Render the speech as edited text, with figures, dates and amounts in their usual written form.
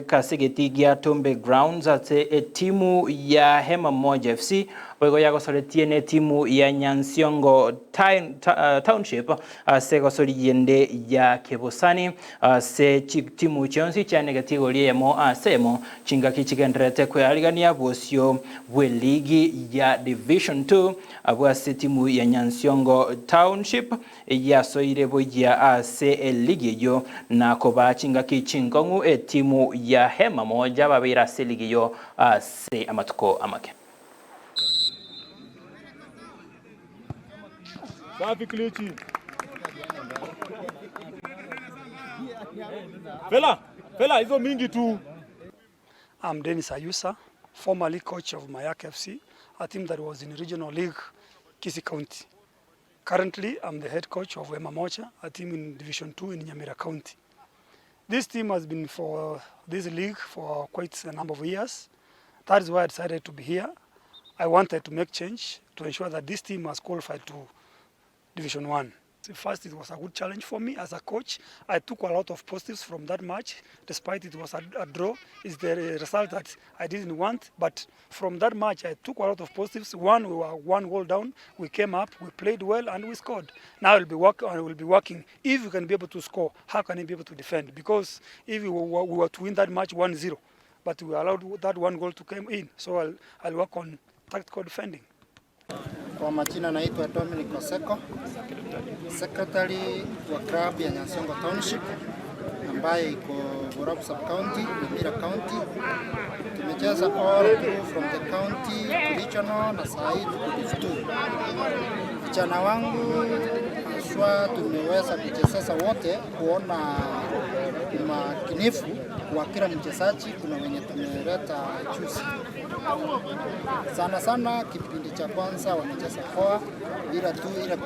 kasegeti gia Tombe Grounds ate timu ya Hema Moja FC wego ya gosoretie ne timu ya Nyansiongo Township se gosori yende ya Kebosani se timu chonsi cha negatigo ya mo semo chinga kichigendrete kwa aligania bosio we ligi ya Division 2 abwa se timu ya Nyansiongo Township ya soire boya se ligi yo na koba chinga kichingongu timu ya Hema Moja babira se ligi yo se amatuko amake. Safi Klichi. Fela hizo mingi tu. I'm Dennis Ayusa, formerly coach of Mayak FC, a team that was in regional league Kisii County. Currently, I'm the head coach of Hema Moja, a team in Division 2 in Nyamira County. This team has been for this league for quite a number of years. That is why I decided to be here. I wanted to make change to ensure that this team has qualified to Division 1. First, it was a good challenge for me as a coach. I took a lot of positives from that match, despite it was a draw. It's the result that I didn't want, but from that match, I took a lot of positives. One, we were 1 goal down. We came up, we played well, and we scored. Now I will be working. If we can be able to score, how can I be able to defend? Because if we were to win that match 1-0, but we allowed that 1 goal to come in, so I'll work on tactical defending. Kwa majina naitwa Dominic Oseko, secretary wa club ya Nyansiongo Township ambaye iko Borabu Sub County, Nyamira County. Tumecheza all through from the county to regional na saa hii tuko Division 2. Vijana wangu haswa tumeweza kucheza wote kuona umakinifu wa kila mchezaji. Kuna wenye tumeleta juzi. Sana kipindi cha kwanza wamecheza poa bila tu ile